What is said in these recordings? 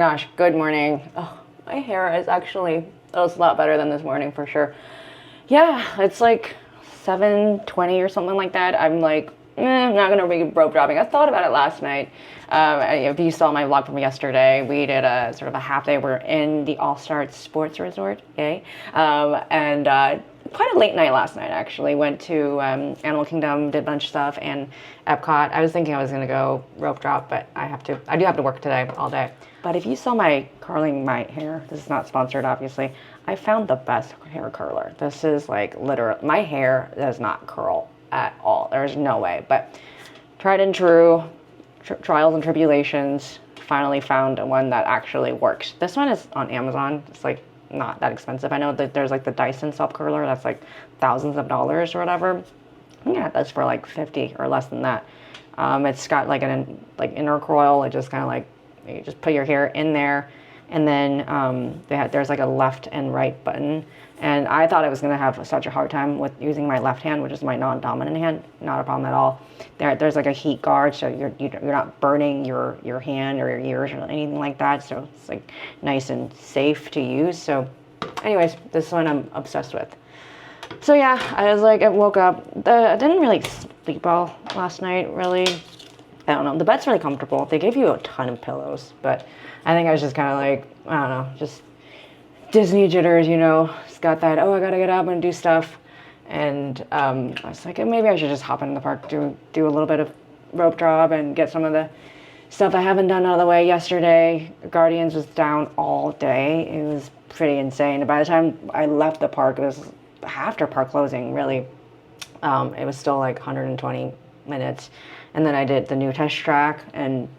gosh, good morning. Oh, my hair is actually, a lot better than this morning for sure. Yeah, it's like 7:20 or something like that. I'm like, I'm not gonna be rope dropping. I thought about it last night. If you saw my vlog from yesterday, we did a sort of a half day. We're in the All-Star Sports Resort, yay. And quite a late night last night, actually. Went to Animal Kingdom, did a bunch of stuff, and EPCOT. I was thinking I was gonna go rope drop, but I do have to work today, all day. But if you saw my curling my hair, this is not sponsored, obviously, I found the best hair curler. This is like literal, my hair does not curl at all. There's no way, but tried and true, trials and tribulations, finally found one that actually works. This one is on Amazon. It's like not that expensive. I know that there's like the Dyson self curler that's like thousands of dollars or whatever. Yeah, that's for like 50 or less than that. It's got like an inner coil. It just kind of like, you just put your hair in there, and then there's like a left and right button. And I thought I was going to have such a hard time with using my left hand, which is my non-dominant hand. Not a problem at all. There's like a heat guard, so you're not burning your hand or your ears or anything like that. So it's like nice and safe to use. So anyways, this one I'm obsessed with. So yeah, I was like, I woke up. I didn't really sleep well last night, really. I don't know. The bed's really comfortable. They gave you a ton of pillows, but I think I was just kind of like, I don't know, just Disney jitters, you know. Just got that, oh, I gotta get up and do stuff. And I was like, maybe I should just hop in the park, do a little bit of rope drop and get some of the stuff I haven't done out of the way. Yesterday, Guardians was down all day. It was pretty insane. By the time I left the park, it was after park closing, really. It was still like 120 minutes. And then I did the new test track, and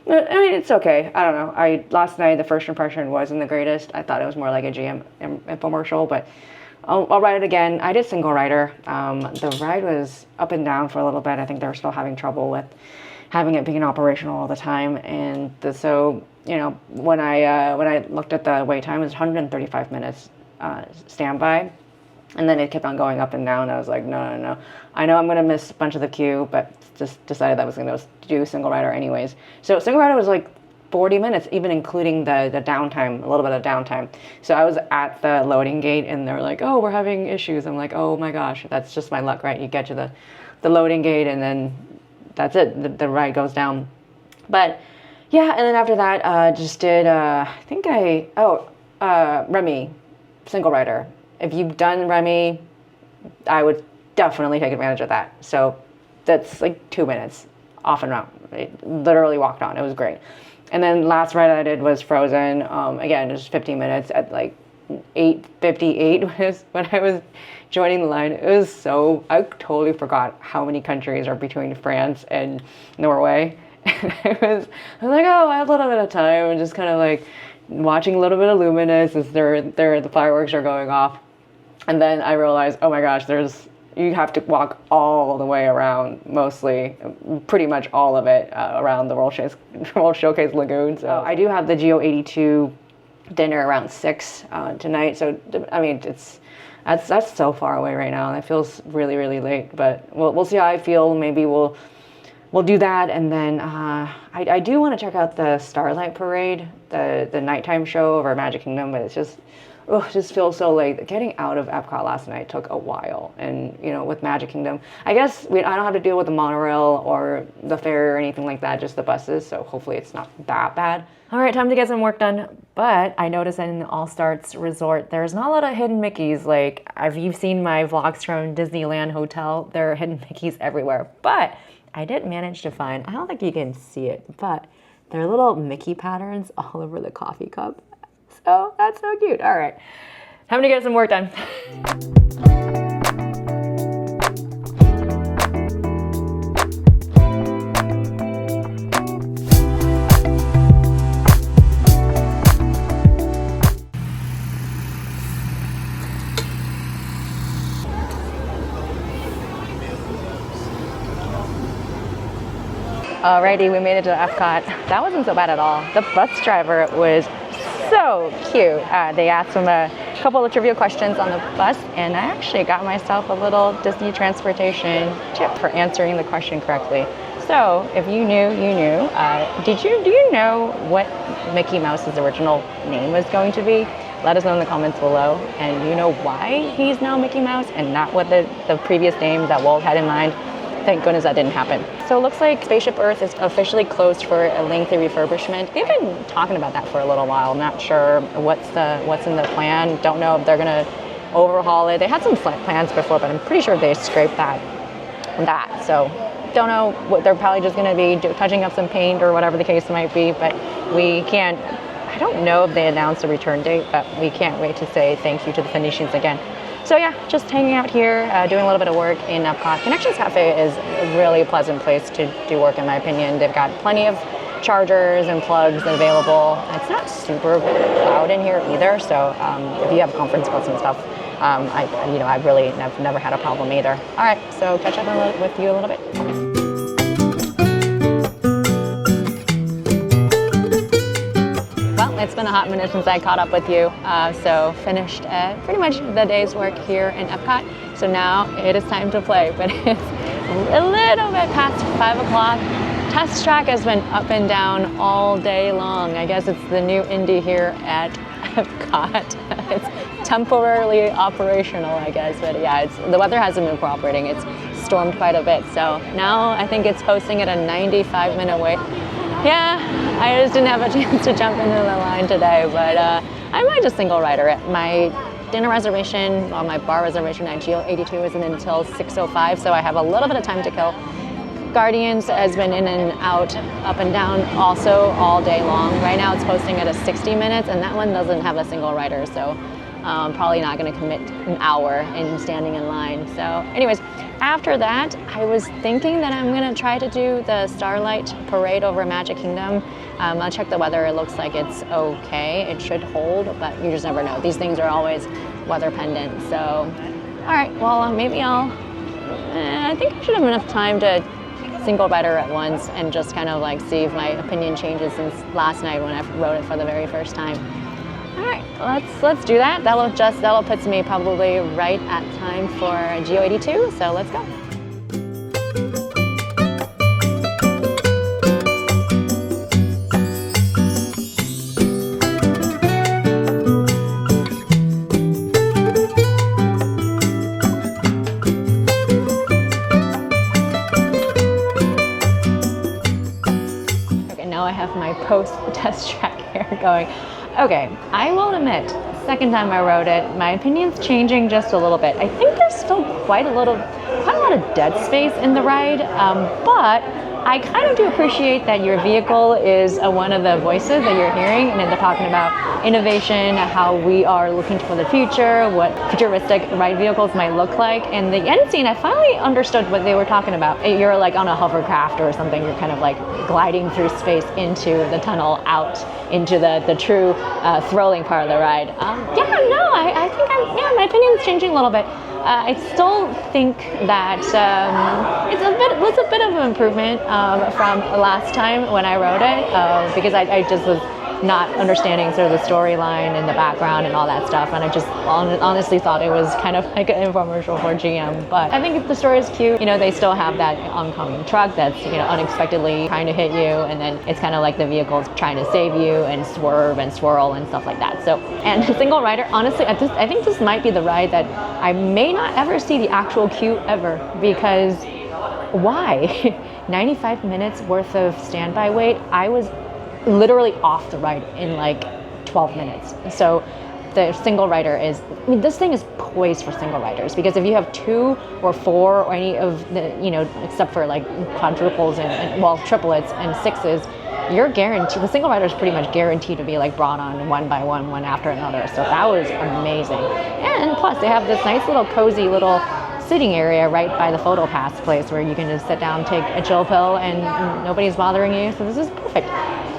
I mean, it's okay. I don't know. Last night, the first impression wasn't the greatest. I thought it was more like a GM infomercial, but I'll ride it again. I did single rider. The ride was up and down for a little bit. I think they were still having trouble with having it being operational all the time. And so, you know, when I looked at the wait time, it was 135 minutes standby. And then it kept on going up and down. I was like, no. I know I'm going to miss a bunch of the queue, but just decided that I was going to do single rider anyways. So single rider was like 40 minutes, even including the downtime, a little bit of downtime. So I was at the loading gate, and they're like, oh, we're having issues. I'm like, oh my gosh, that's just my luck, right? You get to the loading gate, and then that's it. The ride goes down. But yeah, and then after that, just did, Remy, single rider. If you've done Remy, I would definitely take advantage of that. So that's like 2 minutes off and around. It literally walked on. It was great. And then last ride I did was Frozen. Again, just 15 minutes at like 8:58 when I was joining the line. It was so, I totally forgot how many countries are between France and Norway. And I was like, oh, I have a little bit of time, and just kind of like watching a little bit of Luminous as the fireworks are going off. And then I realized, oh my gosh, you have to walk all the way around, pretty much all of it, around the World Showcase Lagoon. So I do have the GEO-82 dinner around 6 tonight. So I mean, that's so far away right now, and it feels really, really late. But we'll see how I feel. Maybe we'll do that, and then I do want to check out the Starlight Parade, the nighttime show over Magic Kingdom, but it just feels so late. Getting out of Epcot last night took a while, and you know, with Magic Kingdom, I guess I don't have to deal with the monorail or the ferry or anything like that, just the buses, so hopefully it's not that bad. All right, time to get some work done. But I noticed in the All-Stars Resort, there's not a lot of hidden Mickeys. Like, if you've seen my vlogs from Disneyland Hotel, there are hidden Mickeys everywhere. But I did manage to find, I don't think you can see it, but there are little Mickey patterns all over the coffee cup. So that's so cute. All right, time to get some work done. Alrighty, we made it to EPCOT. That wasn't so bad at all. The bus driver was so cute. They asked him a couple of trivia questions on the bus, and I actually got myself a little Disney transportation tip for answering the question correctly. So, if you knew, you knew. Do you know what Mickey Mouse's original name was going to be? Let us know in the comments below. And do you know why he's now Mickey Mouse and not what the previous name that Walt had in mind? Thank goodness that didn't happen. So it looks like Spaceship Earth is officially closed for a lengthy refurbishment. They've been talking about that for a little while. I'm not sure what's in the plan. Don't know if they're gonna overhaul it. They had some plans before, but I'm pretty sure they scraped that. So don't know what they're probably just gonna be touching up some paint or whatever the case might be. But we can't. I don't know if they announced a return date, but we can't wait to say thank you to the Phoenicians again. So yeah, just hanging out here, doing a little bit of work in EPCOT. Connections Café is a really pleasant place to do work in my opinion. They've got plenty of chargers and plugs available. It's not super loud in here either, so if you have conference calls and stuff, I've never had a problem either. All right, so catch up with you a little bit. It's been a hot minute since I caught up with you, so finished pretty much the day's work here in EPCOT. So now it is time to play, but it's a little bit past 5 o'clock. Test track has been up and down all day long. I guess it's the new indie here at EPCOT. It's temporarily operational, I guess, but yeah, the weather hasn't been cooperating. It's stormed quite a bit, so now I think it's posting at a 95-minute wait. Yeah, I just didn't have a chance to jump into the line today, but I might just single rider it. My dinner reservation, or my bar reservation at GEO-82 isn't until 6:05, so I have a little bit of time to kill. Guardians has been in and out, up and down also all day long. Right now it's posting at a 60 minutes, and that one doesn't have a single rider, so I'm probably not going to commit an hour in standing in line. So anyways, after that, I was thinking that I'm going to try to do the Starlight Parade over Magic Kingdom. I'll check the weather. It looks like it's okay. It should hold, but you just never know. These things are always weather pendant. So, all right, well, maybe I think I should have enough time to single rider at once and just kind of like see if my opinion changes since last night when I rode it for the very first time. All right, let's do that. That'll put me probably right at time for GEO-82, so let's go. Okay, now I have my post-test track here going. Okay, I will admit, second time I rode it, my opinion's changing just a little bit. I think there's still quite a lot of dead space in the ride, but I kind of do appreciate that your vehicle is one of the voices that you're hearing, and they're talking about innovation, how we are looking for the future, what futuristic ride vehicles might look like. And the end scene, I finally understood what they were talking about. You're like on a hovercraft or something, you're kind of like gliding through space into the tunnel, out into the true thrilling part of the ride. I think my opinion is changing a little bit. I still think that it's a bit of an improvement from last time when I rode it, because I just was not understanding sort of the storyline and the background and all that stuff, and I just honestly thought it was kind of like an infomercial for GM. But I think if the story is cute, they still have that oncoming truck that's unexpectedly trying to hit you, and then it's kind of like the vehicle's trying to save you and swerve and swirl and stuff like that. So, and single rider, honestly, I think this might be the ride that I may not ever see the actual queue ever, because why? 95 minutes worth of standby wait. I was literally off the ride in like 12 minutes. So the single rider this thing is poised for single riders, because if you have 2 or 4 or any of the, except for like quadruples and triplets and 6s, you're guaranteed, the single rider is pretty much guaranteed to be like brought on one by one after another. So that was amazing. And plus they have this nice little cozy little sitting area right by the photo pass place where you can just sit down, take a chill pill, and nobody's bothering you. So this is perfect.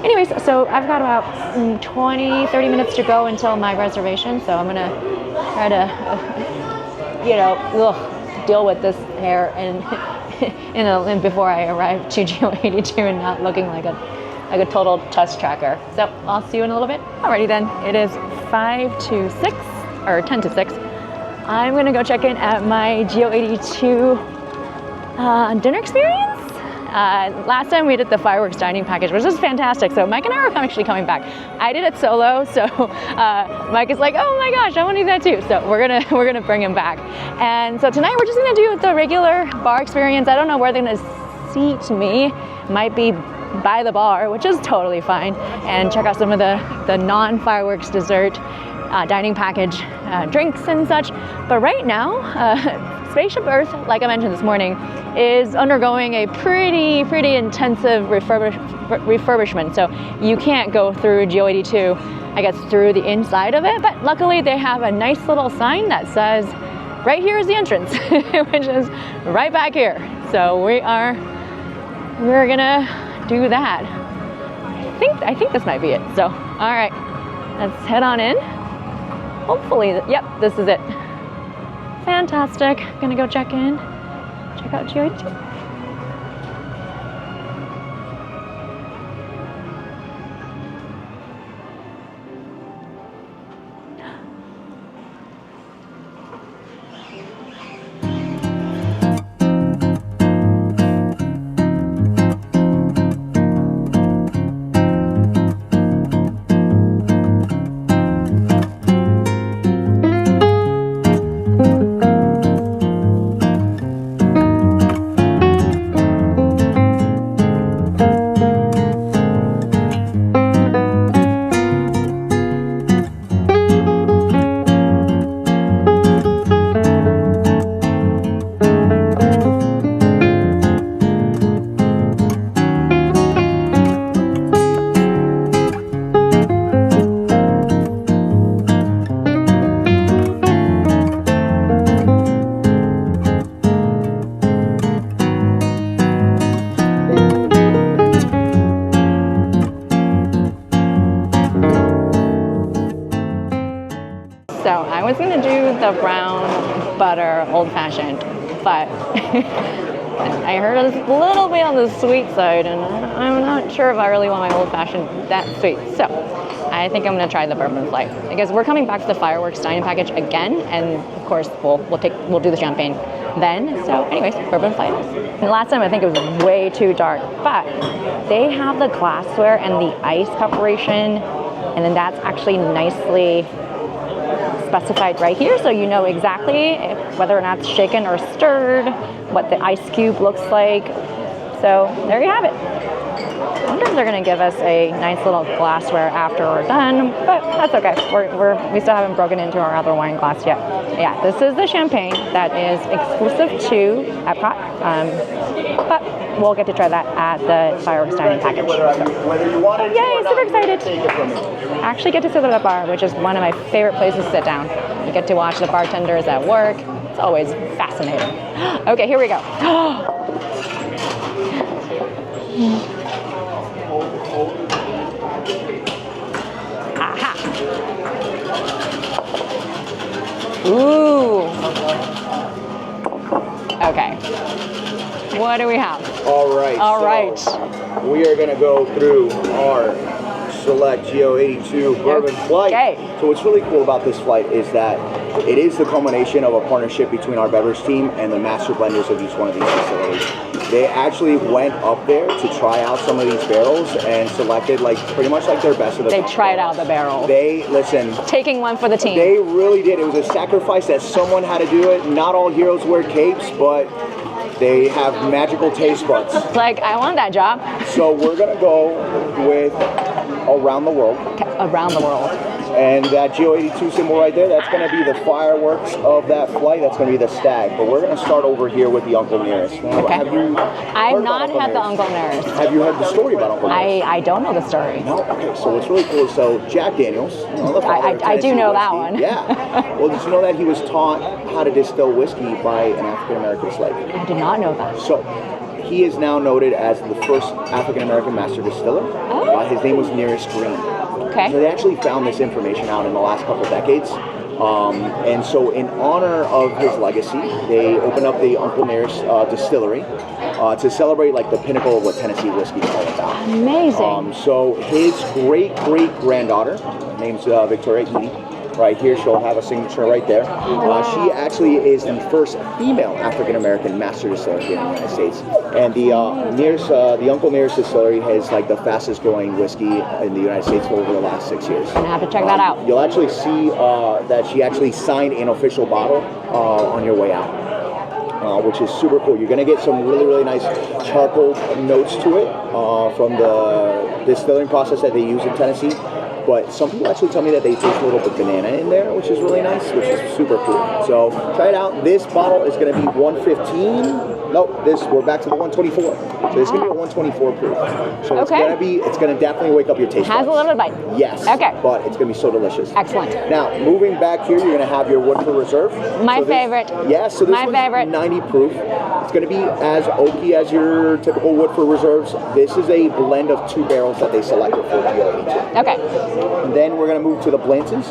Anyways, so I've got about 20-30 minutes to go until my reservation, so I'm gonna try to deal with this hair and before I arrive to GEO-82 and not looking like a total test tracker. So I'll see you in a little bit. Alrighty then, it is 5 to 6 or 10 to 6. I'm gonna go check in at my GEO-82 dinner experience, Last time we did the fireworks dining package, which was fantastic. So Mike and I are actually coming back. I did it solo, so Mike is like, oh my gosh, I want to do that too. So we're gonna bring him back. And so tonight we're just gonna do the regular bar experience. I don't know where they're gonna seat me. Might be by the bar, which is totally fine, and check out some of the non-fireworks dessert dining package drinks and such. But right now, Spaceship Earth, like I mentioned this morning, is undergoing a pretty intensive refurbishment. So you can't go through GEO-82, I guess, through the inside of it. But luckily, they have a nice little sign that says, "Right here is the entrance," which is right back here. So we're gonna do that. I think this might be it. So, all right, let's head on in. Hopefully, yep, this is it. Fantastic. Gonna go check in. Check out GEO-82. So I was gonna do the brown butter old fashioned, but I heard it's a little bit on the sweet side, and I'm not sure if I really want my old fashioned that sweet. So I think I'm gonna try the bourbon flight, because we're coming back to the fireworks dining package again, and of course we'll do the champagne then. So anyways, bourbon flight. And last time I think it was way too dark, but they have the glassware and the ice preparation, and then that's actually nicely specified right here, so you know exactly whether or not it's shaken or stirred, what the ice cube looks like. So there you have it. I wonder if they're going to give us a nice little glassware after we're done, but that's okay. We still haven't broken into our other wine glass yet. Yeah, this is the champagne that is exclusive to EPCOT, but we'll get to try that at the fireworks dining package. So, yay, super excited. I actually get to sit at the bar, which is one of my favorite places to sit down. You get to watch the bartenders at work. It's always fascinating. Okay, here we go. Aha. Ooh. Okay. What do we have? All right. We are going to go through our select GEO-82 bourbon flight. So what's really cool about this flight is that it is the culmination of a partnership between our beverage team and the master blenders of each one of these facilities. They actually went up there to try out some of these barrels and selected pretty much their best of the They tried out the barrel. Listen. Taking one for the team. They really did. It was a sacrifice that someone had to do it. Not all heroes wear capes, but they have magical taste buds. I want that job. So we're going to go with Around the World. Okay, Around the World. And that GEO-82 symbol right there, that's going to be the fireworks of that flight. That's going to be the stag. But we're going to start over here with the Uncle Nearest. Now, okay. Have you I've not had the Uncle Nearest. Have you heard the story about Uncle Nearest? I don't know the story. No? Okay, so what's really cool is, Jack Daniels, the father of I do know whiskey, that one. Yeah. Well, did you know that he was taught how to distill whiskey by an African-American slave? I did not know that. So he is now noted as the first African-American master distiller. Oh. His name was Nearest Green. Okay. So they actually found this information out in the last couple decades. And so in honor of his legacy, they opened up the Uncle Nearest distillery to celebrate the pinnacle of what Tennessee whiskey is all about. Amazing. So his great-great-granddaughter, name's Victoria Edie, right here. She'll have a signature right there. She actually is the first female African-American master distiller here in the United States. And the Uncle Nearest distillery has like the fastest growing whiskey in the United States for over the last 6 years. I'm gonna have to check that out. You'll actually see that she actually signed an official bottle on your way out. Which is super cool. You're going to get some really, really nice charcoal notes to it from the distilling process that they use in Tennessee. But some people actually tell me that they taste a little bit banana in there, which is really nice, which is super cool. So try it out. This bottle is going to be 115. Nope, we're back to the 124. So this is going to be a 124 proof. So it's going to definitely wake up your taste buds. Has a little bit of bite. Yes. Okay. But it's going to be so delicious. Excellent. Now, moving back here, you're going to have your Woodford Reserve. My favorite. Yes, so this one's 90 proof. It's going to be as oaky as your typical Woodford Reserves. This is a blend of 2 barrels that they selected for GEO-82. Okay. And then we're going to move to the Blantons.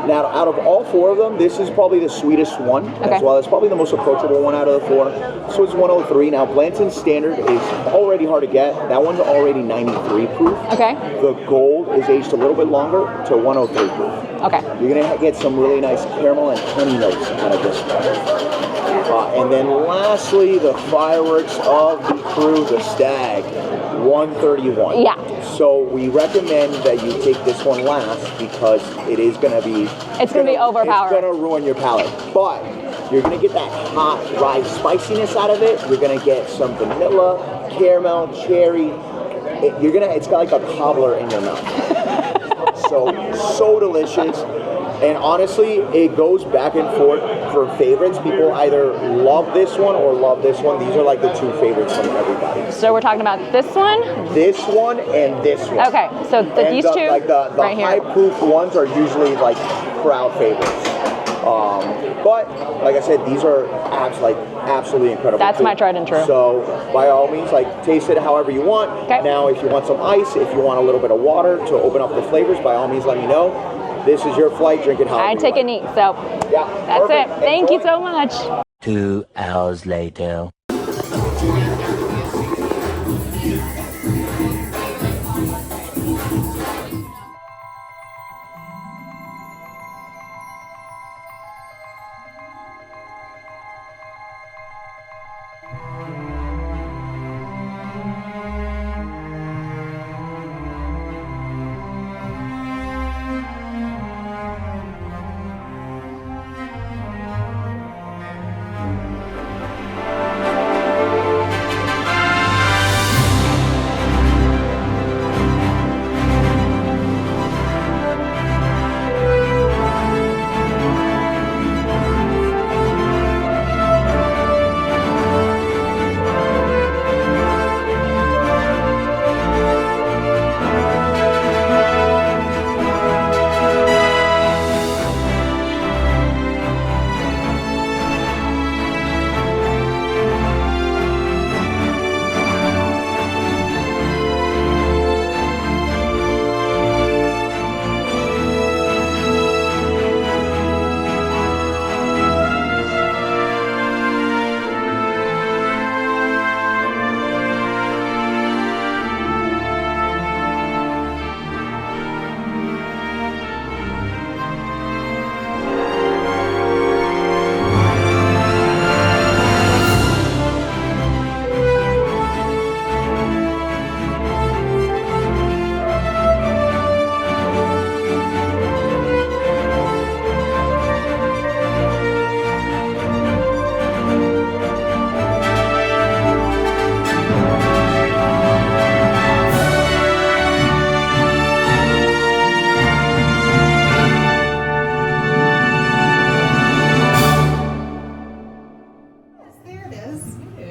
Now, out of all 4 of them, this is probably the sweetest one as well. It's probably the most approachable one out of the 4. So it's 103. Now, Blanton's standard is already hard to get. That one's already 93 proof. Okay. The gold is aged a little bit longer to 103 proof. Okay. You're going to get some really nice caramel and honey notes out of this one. And then lastly, the fireworks of the crew, the Stag, 131. Yeah. So we recommend that you take this one last because it is going to be... It's going to be overpowering. It's going to ruin your palate. But you're going to get that hot rye spiciness out of it. You're going to get some vanilla, caramel, cherry. It's got like a cobbler in your mouth. So delicious. And honestly, it goes back and forth for favorites. People either love this one or love this one. These are like the 2 favorites from everybody. So we're talking about this one? This one and this one. Okay, so these 2 like the right high here. proof ones are usually like crowd favorites. But like I said, these are absolutely incredible. That's my tried and true. So by all means, like taste it however you want. Okay. Now, if you want some ice, if you want a little bit of water to open up the flavors, by all means, let me know. This is your flight. Drink it however I take it neat. So yeah, that's perfect. it. Thank you so much. 2 hours later.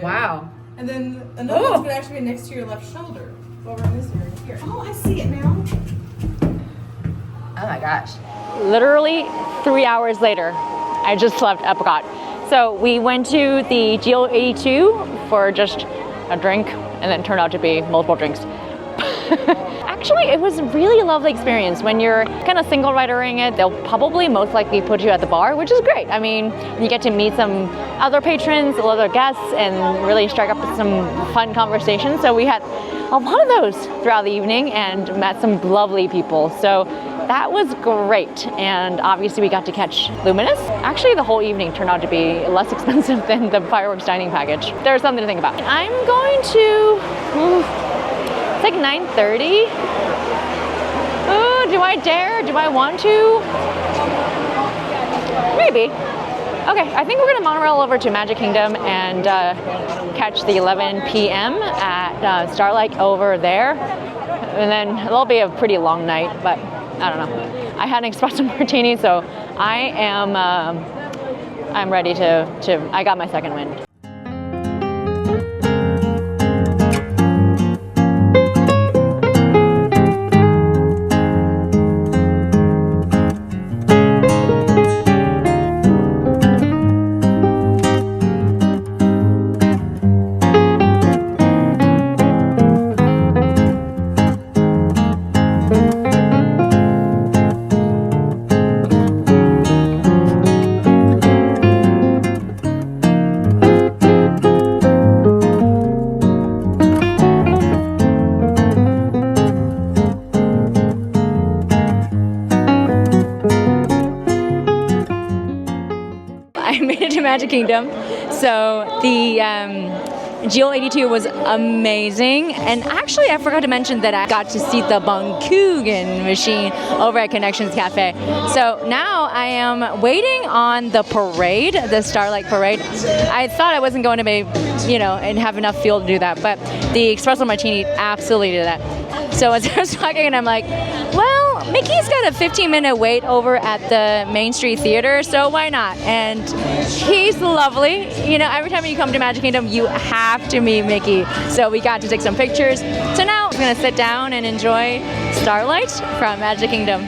Wow. And then another one's going to actually be next to your left shoulder. Over in this area here. Oh, I see it now. Oh my gosh. Literally 3 hours later, I just left EPCOT. So we went to the GEO-82 for just a drink, and then turned out to be multiple drinks. Actually, it was a really lovely experience. When you're kind of single ridering it, they'll probably most likely put you at the bar, which is great. I mean, you get to meet some other patrons, other guests, and really strike up some fun conversations. So we had a lot of those throughout the evening and met some lovely people. So that was great. And obviously we got to catch Luminous. Actually, the whole evening turned out to be less expensive than the fireworks dining package. There's something to think about. I'm going to, it's like 9:30. Ooh, do I dare? Do I want to? Maybe. Okay, I think we're gonna monorail over to Magic Kingdom and catch the 11 p.m. at Starlight over there. And then it'll be a pretty long night, but I don't know. I had an espresso martini, so I'm ready to, I got my second wind. Magic Kingdom. So the GEO-82 was amazing, and actually I forgot to mention that I got to see the Bangkugan machine over at Connections Café. So now I am waiting on the parade, the Starlight Parade. I thought I wasn't going to be, and have enough fuel to do that, but the espresso martini absolutely did that. So as I was talking, and I'm like, well, Mickey's got a 15-minute wait over at the Main Street Theater, so why not? And he's lovely. Every time you come to Magic Kingdom, you have to meet Mickey. So we got to take some pictures. So now I'm gonna sit down and enjoy Starlight from Magic Kingdom.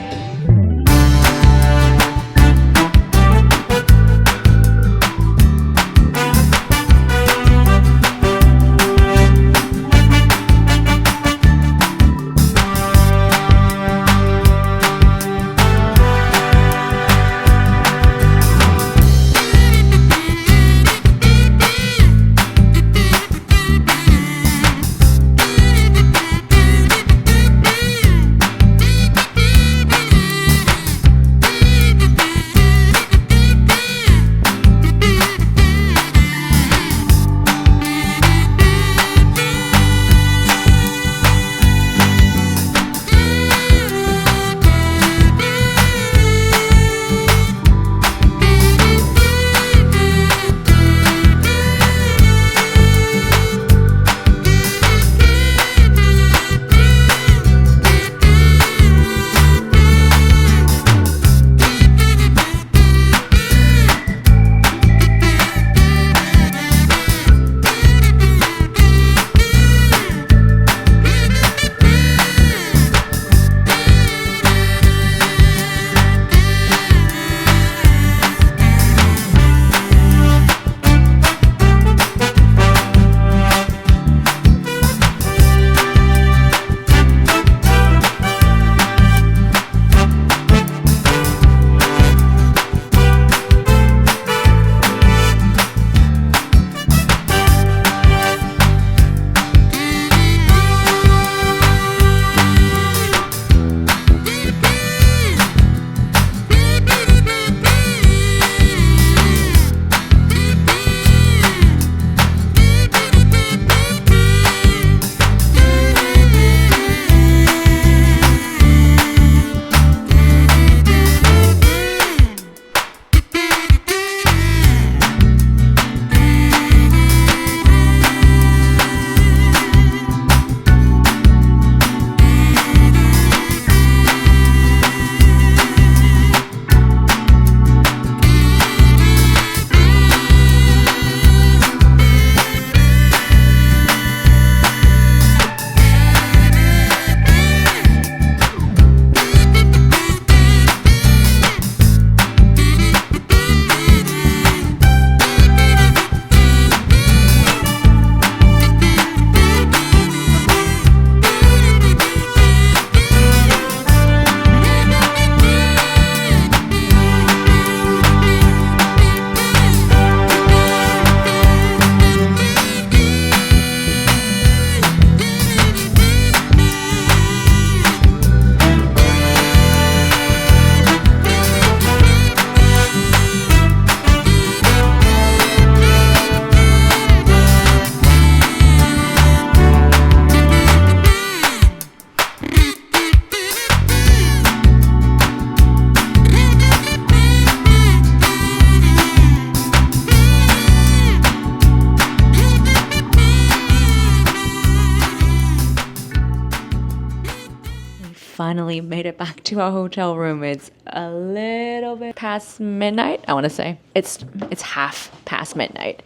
finally made it back to our hotel room. It's a little bit past midnight, I want to say. It's half past midnight.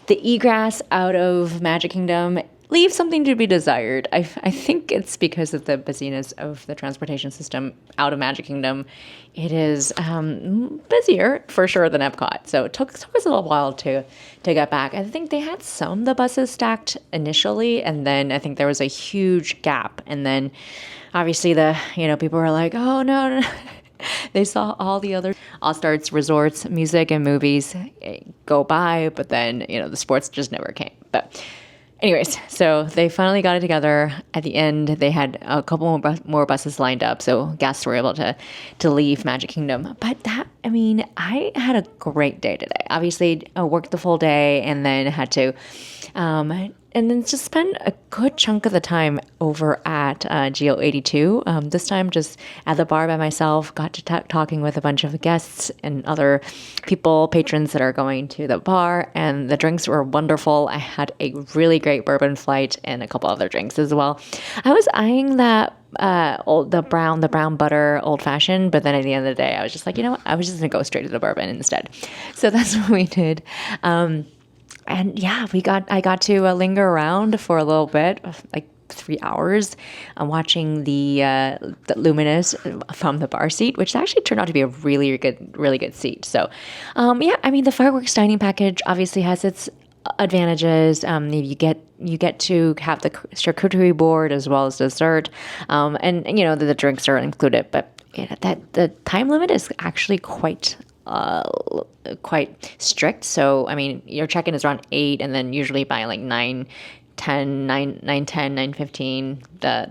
The egress out of Magic Kingdom leaves something to be desired. I think it's because of the busyness of the transportation system out of Magic Kingdom. It is busier for sure than Epcot. So it took us a little while to get back. I think they had some of the buses stacked initially, and then I think there was a huge gap. And then obviously people were like, oh no. They saw all the other All-Stars resorts, music and movies go by, but then, the sports just never came. But anyways, so they finally got it together. At the end, they had a couple more buses lined up, so guests were able to leave Magic Kingdom. But I had a great day today. Obviously, I worked the full day and then had to, and then just spend a good chunk of the time over at GEO-82. This time just at the bar by myself, got to talking with a bunch of guests and other patrons that are going to the bar, and the drinks were wonderful. I had a really great bourbon flight and a couple other drinks as well. I was eyeing that the brown butter old fashioned, but then at the end of the day, I was just like, you know what? I was just gonna go straight to the bourbon instead. So that's what we did. And yeah, I got to linger around for a little bit, like 3 hours, watching the Luminous from the bar seat, which actually turned out to be a really good seat. So, the fireworks dining package obviously has its advantages. You get to have the charcuterie board as well as dessert, and the drinks are included. But that the time limit is actually quite strict. So, your check-in is around 8, and then usually by like 9:10, 9:15,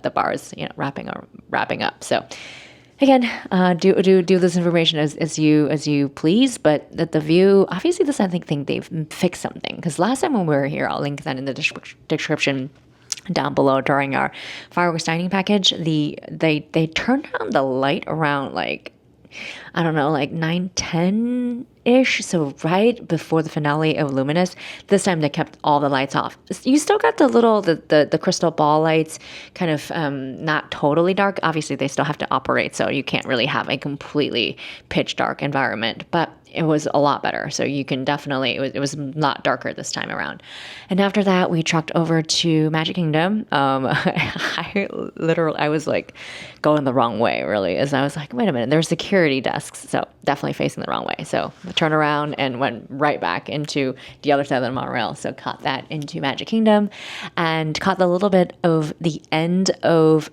the bar is, wrapping up. So again, do this information as you please, but the view, obviously this, I think they've fixed something, because last time when we were here, I'll link that in the description down below, during our fireworks dining package, they turned on the light around like, I don't know, like 9:10-ish. So right before the finale of Luminous, this time they kept all the lights off. You still got the crystal ball lights, kind of not totally dark. Obviously, they still have to operate, so you can't really have a completely pitch dark environment. But it was a lot better. So you can definitely, it was a lot darker this time around. And after that, we trucked over to Magic Kingdom. I was like going the wrong way, really, as I was like, wait a minute, there's security desks. So definitely facing the wrong way. So I turned around and went right back into the other side of the monorail. So caught that into Magic Kingdom and caught a little bit of the end of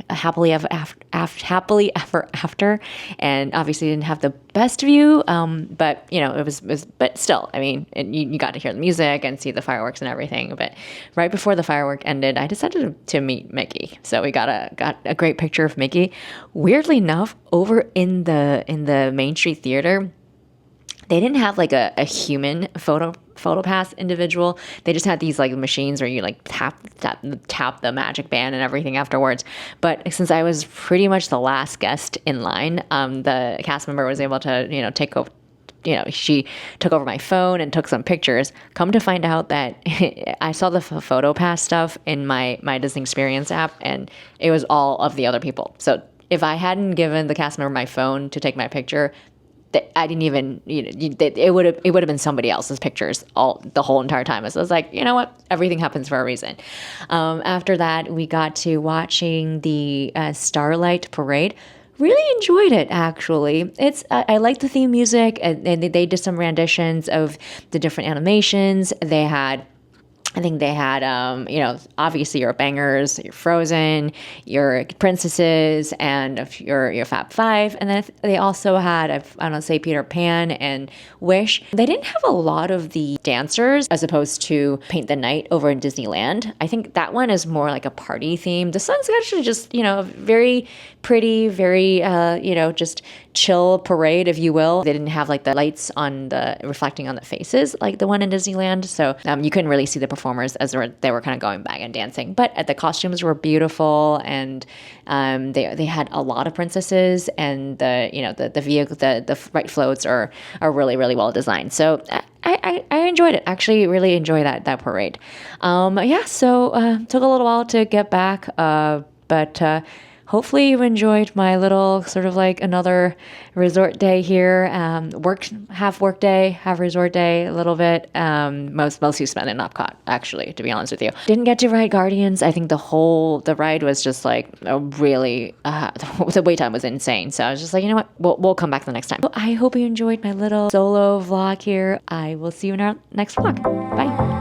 Happily Ever After. And obviously didn't have the best view, but it was but still, you got to hear the music and see the fireworks and everything. But right before the firework ended, I decided to meet Mickey. So we got a great picture of Mickey. Weirdly enough, over in the Main Street Theater, they didn't have like a human photo pass individual. They just had these like machines where you like tap the magic band and everything afterwards. But since I was pretty much the last guest in line, the cast member was able to take over. She took over my phone and took some pictures. Come to find out that I saw the photo pass stuff in my Disney Experience app, and it was all of the other people. So if I hadn't given the cast member my phone to take my picture, I didn't even, it would have been somebody else's pictures the whole entire time. So I was like, you know what? Everything happens for a reason. After that, we got to watching the Starlight Parade. Really enjoyed it, actually. I like the theme music, and they did some renditions of the different animations. I think they had, obviously your bangers, your Frozen, your princesses, and your Fab Five. And then they also had, say Peter Pan and Wish. They didn't have a lot of the dancers as opposed to Paint the Night over in Disneyland. I think that one is more like a party theme. This one's actually just, very pretty, very, just chill parade, if you will. They didn't have like the lights reflecting on the faces like the one in Disneyland. So you couldn't really see the performers as they were kind of going back and dancing. But the costumes were beautiful, and they had a lot of princesses, and the vehicle, the right floats are really, really well designed. So I enjoyed it. Actually, really enjoyed that parade. So took a little while to get back, but hopefully you enjoyed my little sort of like another resort day here. Half work day, half resort day, a little bit. Mostly spent in Epcot, actually, to be honest with you. Didn't get to ride Guardians. I think the ride was just like a really, the wait time was insane. So I was just like, you know what, we'll come back the next time. I hope you enjoyed my little solo vlog here. I will see you in our next vlog. Bye.